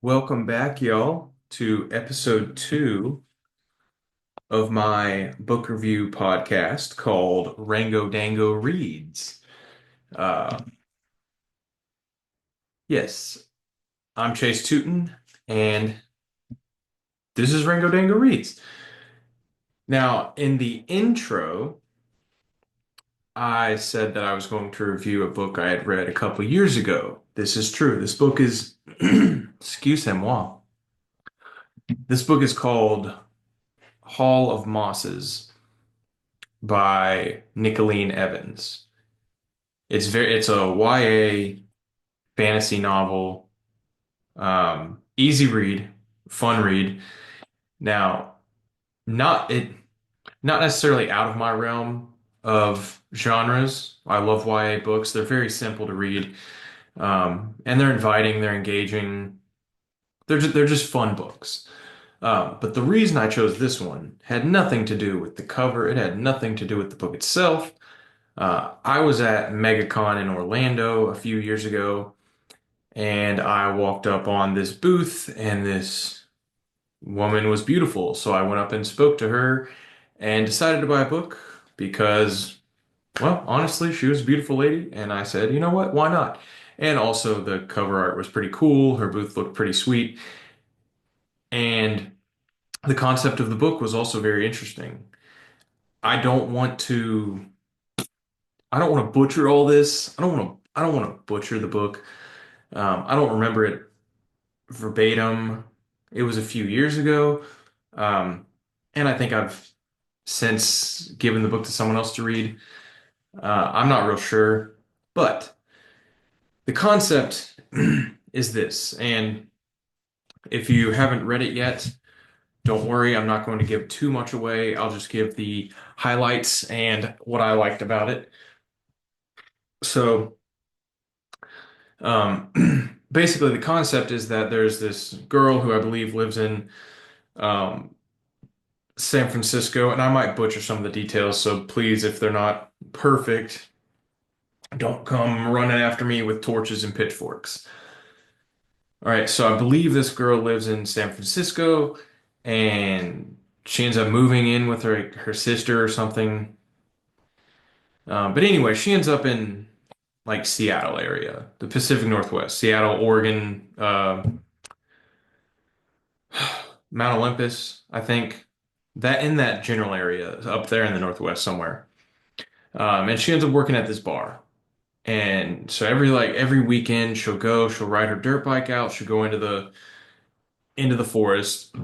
Welcome back, y'all, to episode 2 of my book review podcast called Rango Dango Reads. Uh, yes, I'm Chase Tootin, and this is Rango Dango Reads. Now, in the intro, I said that I was going to review a book I had read a couple years ago. This is true. This book is, excusez-moi. This book is called Hall of Mosses by Nicolene Evans. It's a YA fantasy novel, easy read, fun read. Now, not not necessarily out of my realm of genres. I love YA books. They're very simple to read, and they're inviting, they're engaging. They're just fun books. But the reason I chose this one had nothing to do with the cover. It had nothing to do with the book itself. I was at MegaCon in Orlando a few years ago, and I walked up on this booth, and this woman was beautiful. So I went up and spoke to her and decided to buy a book because, well, honestly, she was a beautiful lady. And I said, you know what? Why not? And also, the cover art was pretty cool. Her booth looked pretty sweet. And the concept of the book was also very interesting. I don't want to, I don't want to butcher all this. I don't want to butcher the book. I don't remember it verbatim. It was a few years ago. Um, and I think I've since given the book to someone else to read. I'm not real sure, but the concept is this. And if you haven't read it yet, don't worry, I'm not going to give too much away. I'll just give the highlights and what I liked about it. So, basically, the concept is that there's this girl who I believe lives in um, San Francisco, and I might butcher some of the details, so please, if they're not perfect, don't come running after me with torches and pitchforks. All right, so I believe this girl lives in San Francisco, and she ends up moving in with her sister or something. But anyway, she ends up in like Seattle area, the Pacific Northwest, Seattle, Oregon, Mount Olympus, I think, that in that general area, up there in the Northwest somewhere. And she ends up working at this bar. And so every weekend she'll ride her dirt bike out, she'll go into the forest.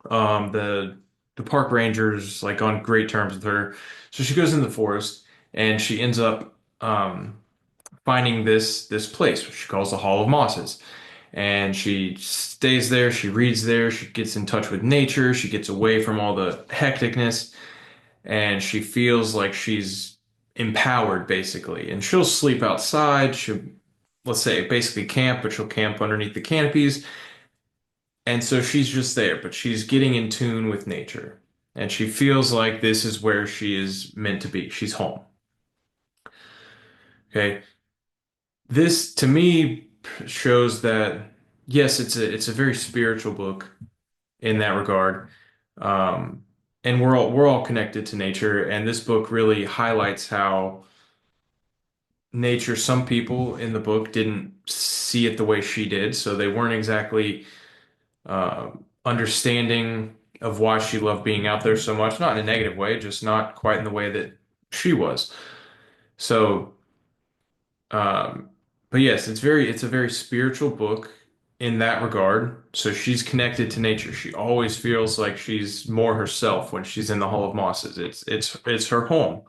The park rangers like on great terms with her. So she goes in the forest and she ends up finding this place which she calls the Hall of Mosses. And she stays there, she reads there, she gets in touch with nature, she gets away from all the hecticness, and she feels like she's empowered basically. And she'll sleep outside, she'll, let's say, basically camp, but she'll camp underneath the canopies. And so she's just there, but she's getting in tune with nature. And she feels like this is where she is meant to be. She's home. Okay. This to me shows that yes, it's a very spiritual book in that regard. Um, and we're all connected to nature, and this book really highlights how nature, some people in the book didn't see it the way she did, so they weren't exactly uh, understanding of why she loved being out there so much. Not in a negative way, just not quite in the way that she was. So, um, but yes, it's a very spiritual book in that regard. So she's connected to nature. She always feels like she's more herself when she's in the Hall of Mosses. It's her home,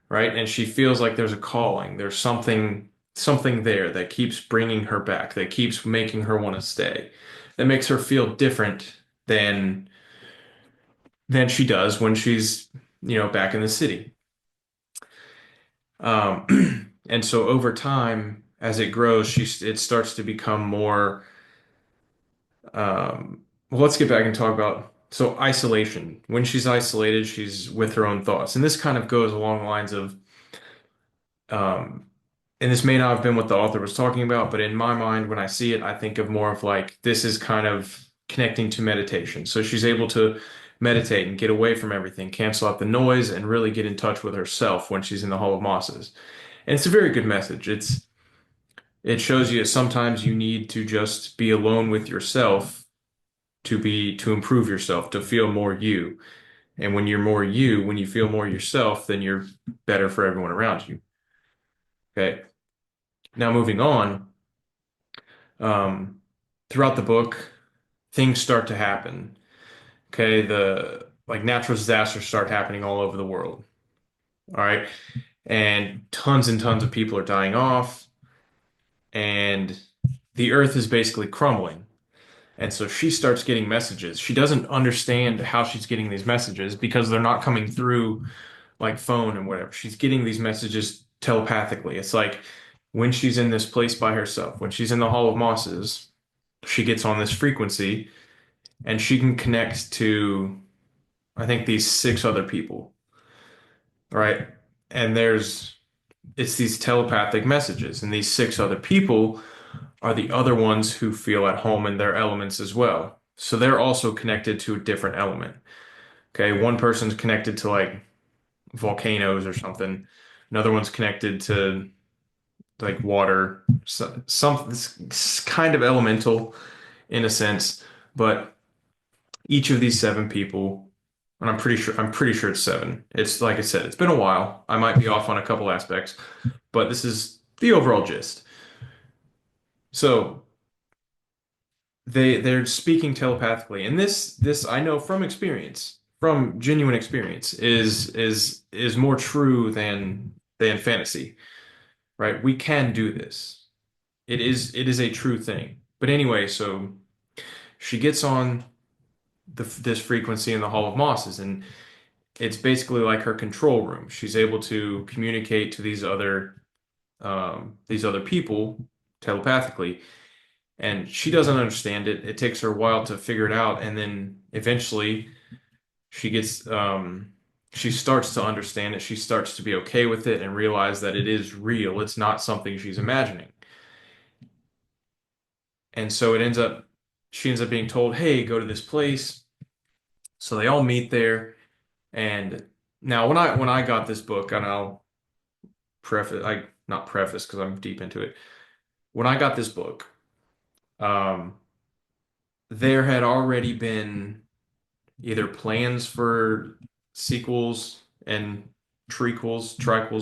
right? And she feels like there's a calling. There's something there that keeps bringing her back, that keeps making her want to stay, that makes her feel different than than she does when she's, back in the city. And so over time, as it grows, it starts to become more. Well, let's get back and talk about so isolation. When she's isolated, she's with her own thoughts, and this kind of goes along the lines of um, and this may not have been what the author was talking about, but in my mind, when I see it, I think of more of like this is kind of connecting to meditation. So she's able to meditate and get away from everything, cancel out the noise, and really get in touch with herself when she's in the Hall of Mosses. And it's a very good message. It shows you sometimes you need to just be alone with yourself to improve yourself, to feel more you. And when you're more you, when you feel more yourself, then you're better for everyone around you. Okay. Now moving on, um, throughout the book, things start to happen. Okay, the like natural disasters start happening all over the world. All right. And tons of people are dying off, and the earth is basically crumbling. And so she starts getting messages. She doesn't understand how she's getting these messages because they're not coming through like phone and whatever. She's getting these messages telepathically. It's like when she's in this place by herself, when she's in the Hall of Mosses, she gets on this frequency and she can connect to, I think, these six other people, right? And it's these telepathic messages, and these six other people are the other ones who feel at home in their elements as well. So they're also connected to a different element. Okay, one person's connected to like volcanoes or something. Another one's connected to like water, so, some it's kind of elemental in a sense, but each of these seven people, and I'm pretty sure it's seven. It's like I said, it's been a while. I might be off on a couple aspects, but this is the overall gist. So they're speaking telepathically, and this I know from experience, from genuine experience, is more true than fantasy, right? We can do this. It is a true thing. But anyway, so she gets on this frequency in the Hall of Mosses, and it's basically like her control room. She's able to communicate to these other people telepathically, and she doesn't understand it. It takes her a while to figure it out, and then eventually she gets she starts to understand it. She starts to be okay with it and realize that it is real. It's not something she's imagining. And so she ends up being told, "Hey, go to this place." So they all meet there. And now when I got this book, and I'll preface, I not preface because I'm deep into it. When I got this book, um, there had already been either plans for sequels and triquels,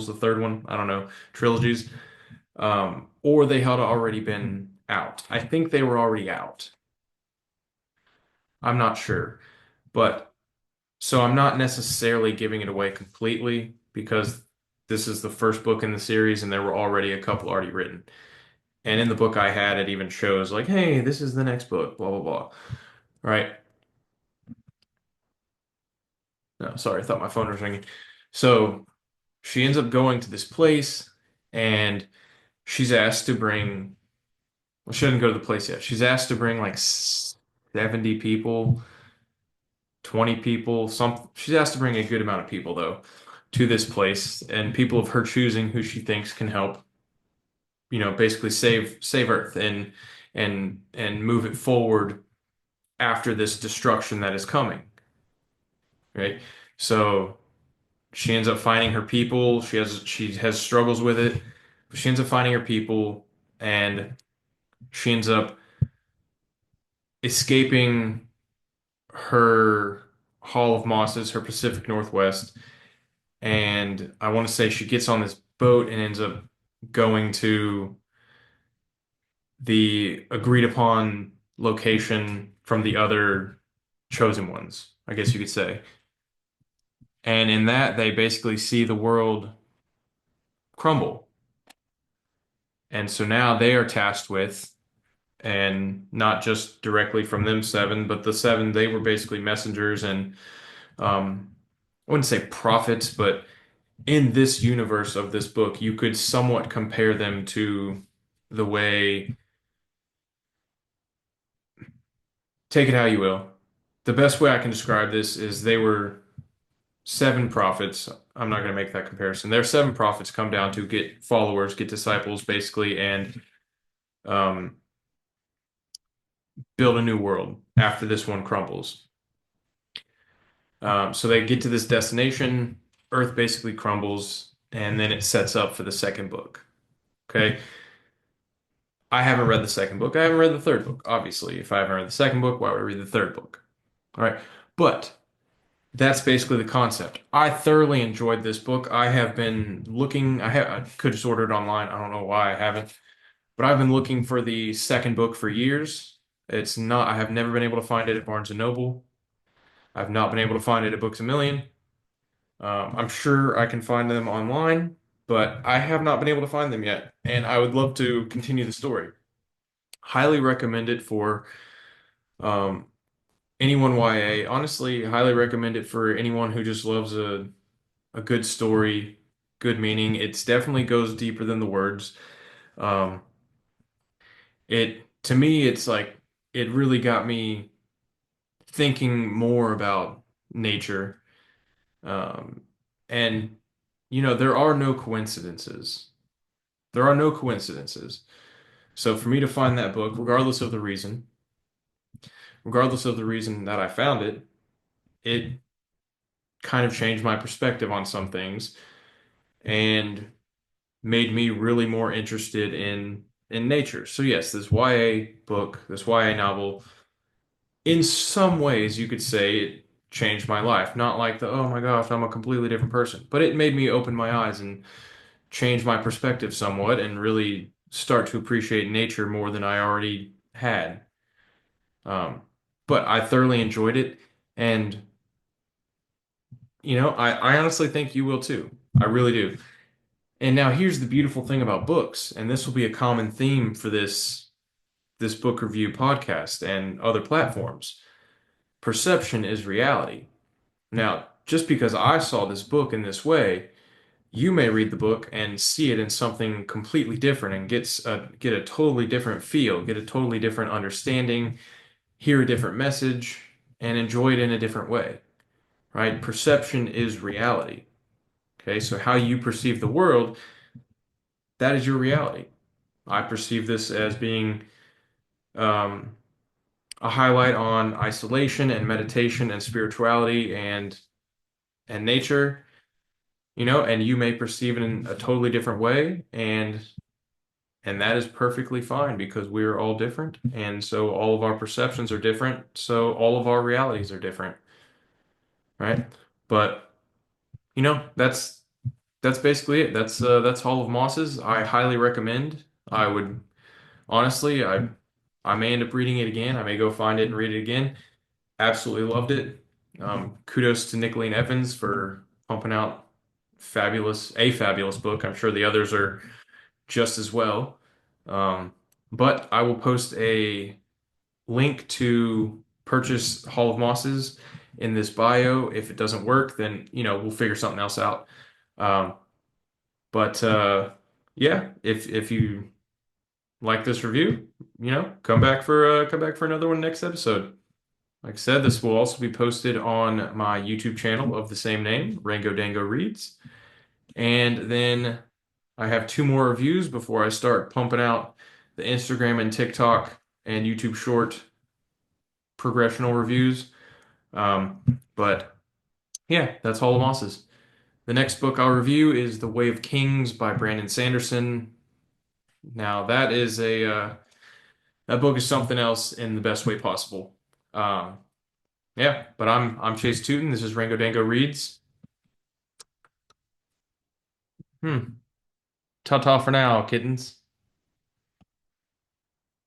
the third one, I don't know, trilogies, or they had already been out. I think they were already out. I'm not sure, but so I'm not necessarily giving it away completely because this is the first book in the series and there were already a couple already written. And in the book I had, it even shows like, hey, this is the next book, blah, blah, blah. Right? No, sorry, I thought my phone was ringing. So she ends up going to this place and she's asked to bring, well, she didn't go to the place yet. She's asked to bring like 70 people, 20 people, she's asked to bring a good amount of people though to this place and people of her choosing who she thinks can help, basically save Earth and move it forward after this destruction that is coming, right? So she ends up finding her people. She has struggles with it, but she ends up finding her people and she ends up escaping her Hall of Mosses, her Pacific Northwest, and I want to say she gets on this boat and ends up going to the agreed upon location from the other chosen ones, I guess you could say. And in that, they basically see the world crumble. And so now they are tasked with, and not just directly from them seven, but the seven, they were basically messengers and I wouldn't say prophets, but in this universe of this book, you could somewhat compare them to the way, take it how you will. The best way I can describe this is they were seven prophets, I'm not going to make that comparison. Their seven prophets come down to get followers, get disciples, basically, and um, build a new world after this one crumbles. So they get to this destination, Earth basically crumbles, and then it sets up for the second book. Okay. I haven't read the second book. I haven't read the third book, obviously. If I haven't read the second book, why would I read the third book? All right. But that's basically the concept. I thoroughly enjoyed this book. I have been looking, I could just order it online. I don't know why I haven't, but I've been looking for the second book for years. It's not, I have never been able to find it at Barnes and Noble. I've not been able to find it at Books a Million. I'm sure I can find them online, but I have not been able to find them yet. And I would love to continue the story. Highly recommend it for um, anyone YA. Honestly, highly recommend it for anyone who just loves a good story, good meaning. It definitely goes deeper than the words. Um, it to me, it's like it really got me thinking more about nature. Um, and there are no coincidences. There are no coincidences. So for me to find that book, regardless of the reason that I found it, it kind of changed my perspective on some things and made me really more interested in nature. So yes, this YA book, this YA novel, in some ways you could say it changed my life. Not like the, oh my gosh, I'm a completely different person, but it made me open my eyes and change my perspective somewhat and really start to appreciate nature more than I already had. Um, but I thoroughly enjoyed it, and I honestly think you will too. I really do. And now here's the beautiful thing about books, and this will be a common theme for this book review podcast and other platforms. Perception is reality. Now, just because I saw this book in this way, you may read the book and see it in something completely different and get a totally different feel, get a totally different understanding, hear a different message, and enjoy it in a different way, right? Perception is reality. Okay, so how you perceive the world, that is your reality. I perceive this as being um, a highlight on isolation and meditation and spirituality and nature, and you may perceive it in a totally different way, and that is perfectly fine because we are all different, and so all of our perceptions are different, so all of our realities are different, right? But that's basically it. That's Hall of Mosses. I highly recommend. I would honestly, I may end up reading it again. I may go find it and read it again. Absolutely loved it. Kudos to Nicolene Evans for pumping out a fabulous book. I'm sure the others are just as well. Um, but I will post a link to purchase Hall of Mosses in this bio. If it doesn't work, then we'll figure something else out. Um, but yeah, if you like this review, come back for another one next episode. Like I said, this will also be posted on my YouTube channel of the same name, Rango Dango Reads. And then I have two more reviews before I start pumping out the Instagram and TikTok and YouTube short progressional reviews. But yeah, that's Hall of Mosses. The next book I'll review is The Way of Kings by Brandon Sanderson. Now that book is something else in the best way possible. Um, yeah, but I'm Chase Tootin. This is Rango Dango Reads. Ta-ta for now, kittens.